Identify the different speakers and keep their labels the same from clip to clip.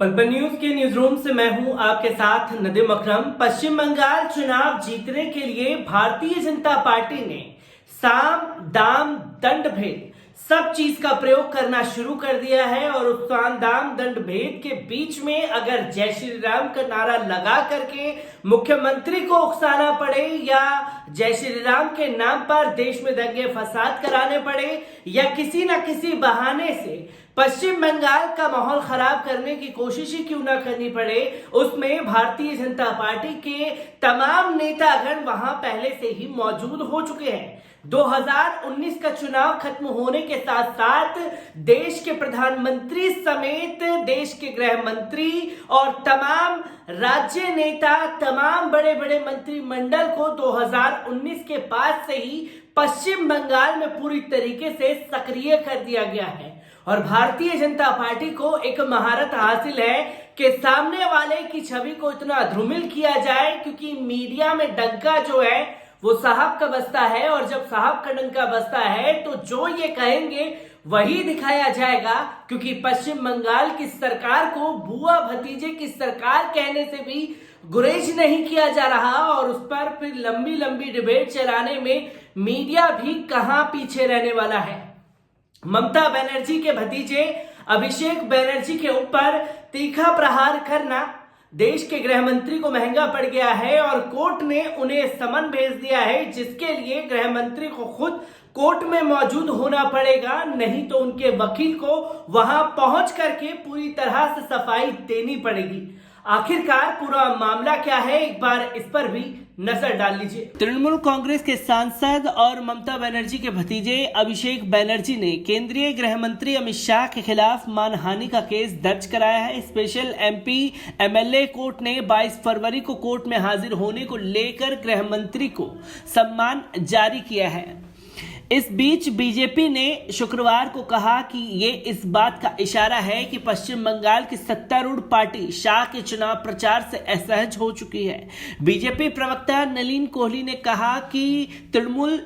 Speaker 1: पल न्यूज के news room से मैं हूं आपके साथ नदीम अकरम। पश्चिम बंगाल चुनाव जीतने के लिए भारतीय जनता पार्टी ने साम दाम दंड भेद सब चीज का प्रयोग करना शुरू कर दिया है और उस साम दाम दंड भेद के बीच में अगर जय श्री राम का नारा लगा करके मुख्यमंत्री को उकसाना पड़े या जय श्री राम के नाम पर देश में दंगे फसाद कराने पड़े या किसी न किसी बहाने से पश्चिम बंगाल का माहौल खराब करने की कोशिश ही क्यों ना करनी पड़े, उसमें भारतीय जनता पार्टी के तमाम नेतागण वहां पहले से ही मौजूद हो चुके हैं। 2019 का चुनाव खत्म होने के साथ साथ देश के प्रधानमंत्री समेत देश के गृह मंत्री और तमाम राज्य नेता, तमाम बड़े बड़े मंत्रिमंडल को 2019 के बाद से ही पश्चिम बंगाल में पूरी तरीके से सक्रिय कर दिया गया है और भारतीय जनता पार्टी को एक महारत हासिल है कि सामने वाले की छवि को इतना धूमिल किया जाए, क्योंकि मीडिया में डंका जो है वो साहब का बजता है और जब साहब का डंका बजता है तो जो ये कहेंगे वही दिखाया जाएगा, क्योंकि पश्चिम बंगाल की सरकार को बुआ भतीजे की सरकार कहने से भी गुरेज नहीं किया जा रहा और उस पर फिर लंबी लंबी डिबेट चलाने में मीडिया भी कहां पीछे रहने वाला है। ममता बनर्जी के भतीजे अभिषेक बनर्जी के ऊपर तीखा प्रहार करना देश के गृह मंत्री को महंगा पड़ गया है और कोर्ट ने उन्हें समन भेज दिया है, जिसके लिए गृह मंत्री को खुद कोर्ट में मौजूद होना पड़ेगा, नहीं तो उनके वकील को वहां पहुंच करके पूरी तरह से सफाई देनी पड़ेगी। आखिरकार पूरा मामला क्या है, एक बार इस पर भी नजर डाल लीजिए। तृणमूल कांग्रेस के सांसद और ममता बनर्जी के भतीजे अभिषेक बनर्जी ने केंद्रीय गृह मंत्री अमित शाह के खिलाफ मानहानि का केस दर्ज कराया है। स्पेशल एमपी एमएलए कोर्ट ने 22 फरवरी को कोर्ट में हाजिर होने को लेकर गृह मंत्री को सम्मान जारी किया है। इस बीच बीजेपी ने शुक्रवार को कहा कि ये इस बात का इशारा है कि पश्चिम बंगाल की सत्तारूढ़ पार्टी शाह के चुनाव प्रचार से असहज हो चुकी है। बीजेपी प्रवक्ता नलिन कोहली ने कहा कि तृणमूल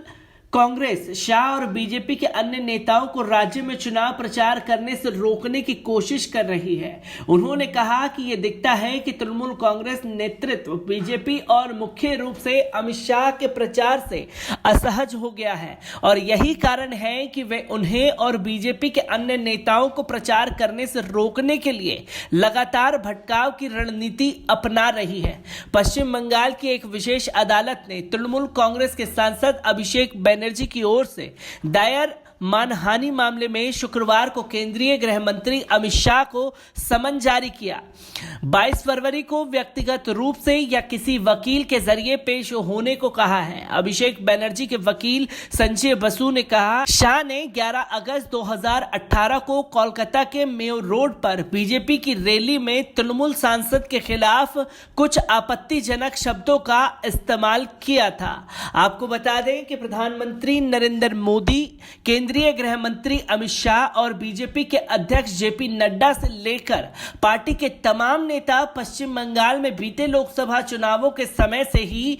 Speaker 1: कांग्रेस शाह और बीजेपी के अन्य नेताओं को राज्य में चुनाव प्रचार करने से रोकने की कोशिश कर रही है। उन्होंने कहा कि यह दिखता है कि तृणमूल कांग्रेस नेतृत्व बीजेपी और मुख्य रूप से अमित शाह के प्रचार से असहज हो गया है और यही कारण है कि वे उन्हें और बीजेपी के अन्य नेताओं को प्रचार करने से रोकने के लिए लगातार भटकाव की रणनीति अपना रही है। पश्चिम बंगाल की एक विशेष अदालत ने तृणमूल कांग्रेस के सांसद अभिषेक बनर्जी की ओर से दायर मानहानि मामले में शुक्रवार को केंद्रीय गृह मंत्री अमित शाह को समन जारी किया। 22 फरवरी को व्यक्तिगत रूप से या किसी वकील के जरिए पेश होने को कहा है। अभिषेक बनर्जी के वकील संजय बसु ने कहा, शाह ने 11 अगस्त 2018 को कोलकाता के मेयो रोड पर बीजेपी की रैली में तृणमूल सांसद के खिलाफ कुछ आपत्तिजनक शब्दों का इस्तेमाल किया था। आपको बता दें कि प्रधानमंत्री नरेंद्र मोदी, केंद्रीय गृह मंत्री अमित शाह और बीजेपी के अध्यक्ष जेपी नड्डा से लेकर पार्टी के तमाम नेता पश्चिम बंगाल में बीते लोकसभा चुनावों के समय से ही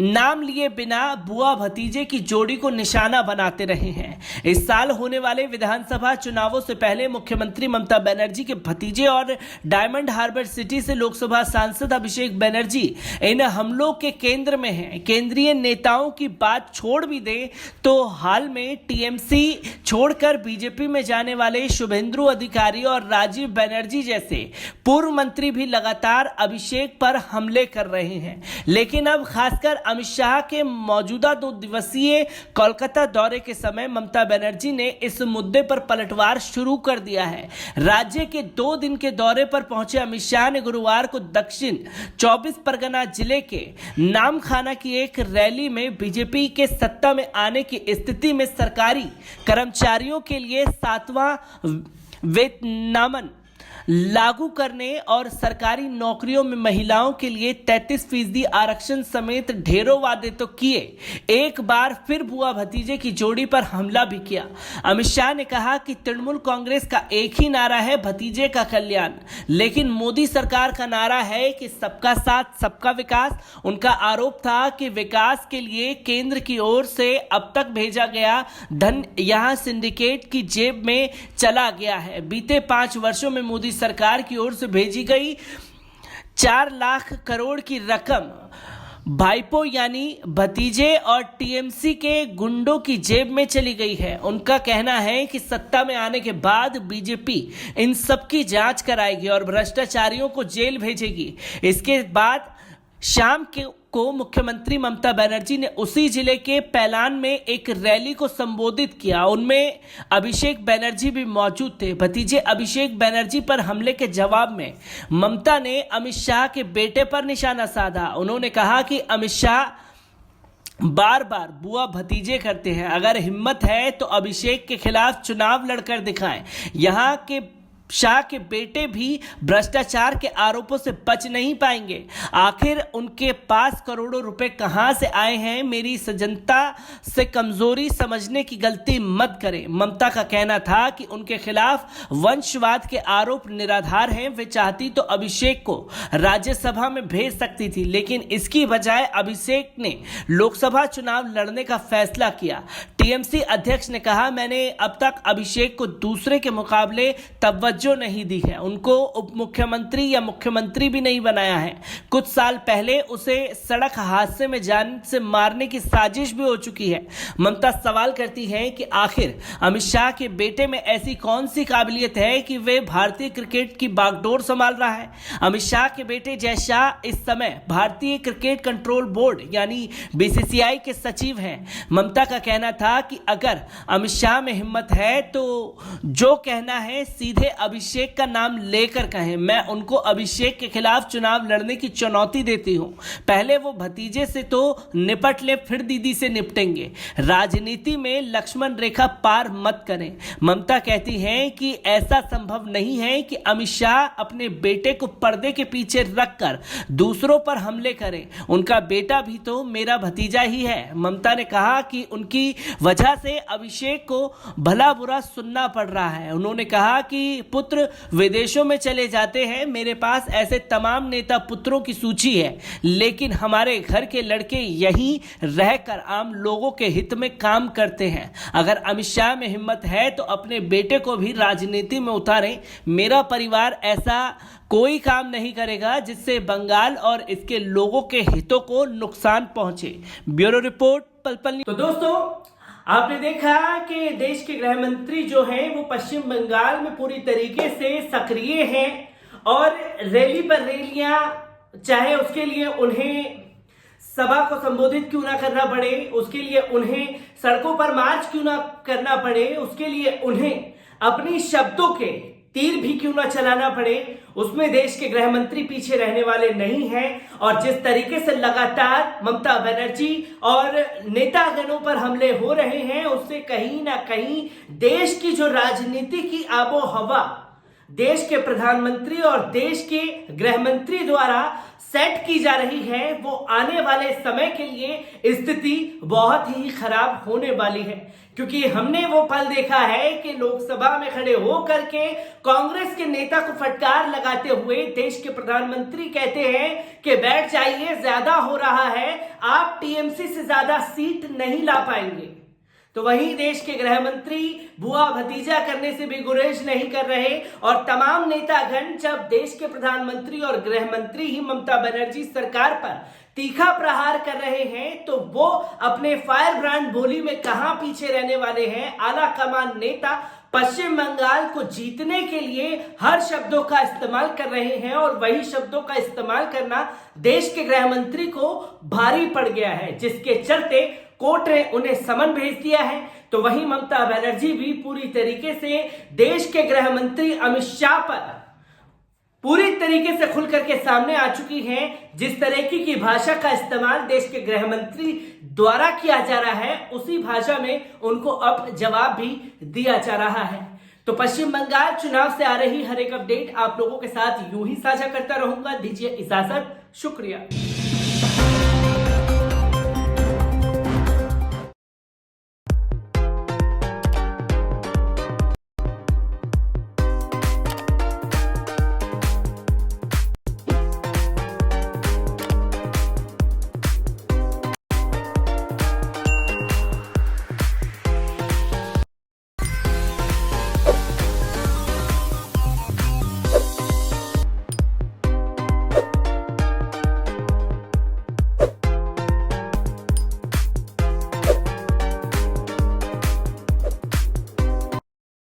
Speaker 1: नाम लिए बिना बुआ भतीजे की जोड़ी को निशाना बनाते रहे हैं। इस साल होने वाले विधानसभा चुनावों से पहले मुख्यमंत्री ममता बनर्जी के भतीजे और डायमंड हार्बर सिटी से लोकसभा सांसद अभिषेक बनर्जी इन हमलों के केंद्र में हैं। केंद्रीय नेताओं की बात छोड़ भी दे तो हाल में टीएमसी छोड़कर बीजेपी में जाने वाले शुभेंदु अधिकारी और राजीव बनर्जी जैसे पूर्व मंत्री भी लगातार अभिषेक पर हमले कर रहे हैं। लेकिन अब खासकर अमित शाह के मौजूदा 2 दिवसीय कोलकाता दौरे के समय ममता बनर्जी ने इस मुद्दे पर पलटवार शुरू कर दिया है। राज्य के 2 दिन के दौरे पर पहुंचे अमित शाह ने गुरुवार को दक्षिण 24 परगना जिले के नामखाना की एक रैली में बीजेपी के सत्ता में आने की स्थिति में सरकारी कर्मचारियों के लिए 7वां वेतनमान लागू करने और सरकारी नौकरियों में महिलाओं के लिए 33% आरक्षण समेत ढेरों वादे तो किए, एक बार फिर बुआ भतीजे की जोड़ी पर हमला भी किया। अमित शाह ने कहा कि तृणमूल कांग्रेस का एक ही नारा है, भतीजे का कल्याण, लेकिन मोदी सरकार का नारा है कि सबका साथ सबका विकास। उनका आरोप था कि विकास के लिए केंद्र की ओर से अब तक भेजा गया धन यहां सिंडिकेट की जेब में चला गया है। बीते 5 वर्षों में मोदी सरकार की ओर से भेजी गई 4 लाख करोड़ की रकम भाईपो यानी भतीजे और टीएमसी के गुंडों की जेब में चली गई है। उनका कहना है कि सत्ता में आने के बाद बीजेपी इन सब की जांच कराएगी और भ्रष्टाचारियों को जेल भेजेगी। इसके बाद शाम को मुख्यमंत्री ममता बनर्जी ने उसी जिले के पैलान में एक रैली को संबोधित किया। उनमें अभिषेक बनर्जी भी मौजूद थे। भतीजे अभिषेक बनर्जी पर हमले के जवाब में ममता ने अमित शाह के बेटे पर निशाना साधा। उन्होंने कहा कि अमित शाह बार बार बुआ भतीजे करते हैं, अगर हिम्मत है तो अभिषेक के खिलाफ चुनाव लड़कर दिखाएं। यहाँ के शाह के बेटे भी भ्रष्टाचार के आरोपों से बच नहीं पाएंगे। आखिर उनके पास करोड़ों रुपए कहां से आए हैं? मेरी जनता से कमजोरी समझने की गलती मत करें। ममता का कहना था कि उनके खिलाफ वंशवाद के आरोप निराधार हैं। वे चाहती तो अभिषेक को राज्यसभा में भेज सकती थी, लेकिन इसकी बजाय अभिषेक ने लोकसभा चुनाव लड़ने का फैसला किया। टीएमसी अध्यक्ष ने कहा, मैंने अब तक अभिषेक को दूसरे के मुकाबले तवज्जो नहीं दी है, उनको उप मुख्यमंत्री या मुख्यमंत्री भी नहीं बनाया है। कुछ साल पहले उसे सड़क हादसे में जान से मारने की साजिश भी हो चुकी है। ममता सवाल करती है कि आखिर अमित शाह के बेटे में ऐसी कौन सी काबिलियत है कि वे भारतीय क्रिकेट की बागडोर संभाल रहा है। अमित शाह के बेटे जय शाह इस समय भारतीय क्रिकेट कंट्रोल बोर्ड यानी बीसीसीआई के सचिव हैं। ममता का कहना था कि अगर अमित शाह में हिम्मत है तो जो कहना है सीधे अभिषेक का नाम लेकर कहें। मैं उनको अभिषेक के खिलाफ चुनाव लड़ने की चुनौती देती हूं। पहले वो भतीजे से तो निपट ले, फिर दीदी से निपटेंगे। राजनीति में लक्ष्मण रेखा पार मत करें। ममता कहती हैं कि ऐसा संभव नहीं है कि अमित शाह अपने बेटे को पर्दे के पीछे रखकर दूसरों पर हमले करें। उनका बेटा भी तो मेरा भतीजा ही है। ममता ने कहा कि उनकी वजह से अभिषेक को भला बुरा सुनना पड़ रहा है। उन्होंने कहा कि पुत्र विदेशों में चले जाते हैं। मेरे पास ऐसे तमाम नेता पुत्रों की सूची है, लेकिन हमारे घर के लड़के यहीं रहकर आम लोगों के हित में काम करते हैं। अगर अमित शाह में हिम्मत है तो अपने बेटे को भी राजनीति में उतारें। मेरा परिवार ऐसा कोई काम नहीं करेगा जिससे बंगाल और इसके लोगों के हितों को नुकसान पहुंचे। ब्यूरो रिपोर्ट पल-पल।
Speaker 2: तो दोस्तों, आपने देखा कि देश के गृह मंत्री जो हैं वो पश्चिम बंगाल में पूरी तरीके से सक्रिय हैं और रैली पर रैलियां, चाहे उसके लिए उन्हें सभा को संबोधित क्यों ना करना पड़े, उसके लिए उन्हें सड़कों पर मार्च क्यों ना करना पड़े, उसके लिए उन्हें अपनी शब्दों के तीर भी क्यों ना चलाना पड़े, उसमें देश के गृह मंत्री पीछे रहने वाले नहीं हैं। और जिस तरीके से लगातार ममता बनर्जी और नेतागणों पर हमले हो रहे हैं, उससे कहीं ना कहीं देश की जो राजनीति की आबो हवा देश के प्रधानमंत्री और देश के गृह मंत्री द्वारा सेट की जा रही है, वो आने वाले समय के लिए स्थिति बहुत ही खराब होने वाली है। क्योंकि हमने वो पल देखा है कि लोकसभा में खड़े होकर के कांग्रेस के नेता को फटकार लगाते हुए देश के प्रधानमंत्री कहते हैं कि बैठ जाइए, ज्यादा हो रहा है, आप टीएमसी से ज्यादा सीट नहीं ला पाएंगे। तो वहीं देश के गृह मंत्री बुआ भतीजा करने से भी गुरेज नहीं कर रहे और तमाम नेतागण जब देश के प्रधानमंत्री और गृह मंत्री ही ममता बनर्जी सरकार पर तीखा प्रहार कर रहे हैं, तो वो अपने फायर ब्रांड बोली में कहां पीछे रहने वाले हैं। आला कमान नेता पश्चिम बंगाल को जीतने के लिए हर शब्दों का इस्तेमाल कर रहे हैं और वही शब्दों का इस्तेमाल करना देश के गृह मंत्री को भारी पड़ गया है, जिसके चलते कोर्ट ने उन्हें समन भेज दिया है। तो वहीं ममता बनर्जी भी पूरी तरीके से देश के गृह मंत्री अमित शाह पर पूरी तरीके से खुल करके सामने आ चुकी हैं। जिस तरीके की भाषा का इस्तेमाल देश के गृह मंत्री द्वारा किया जा रहा है, उसी भाषा में उनको अब जवाब भी दिया जा रहा है। तो पश्चिम बंगाल चुनाव से आ रही हर एक अपडेट आप लोगों के साथ यूं ही साझा करता रहूंगा। दीजिए इजाजत, शुक्रिया।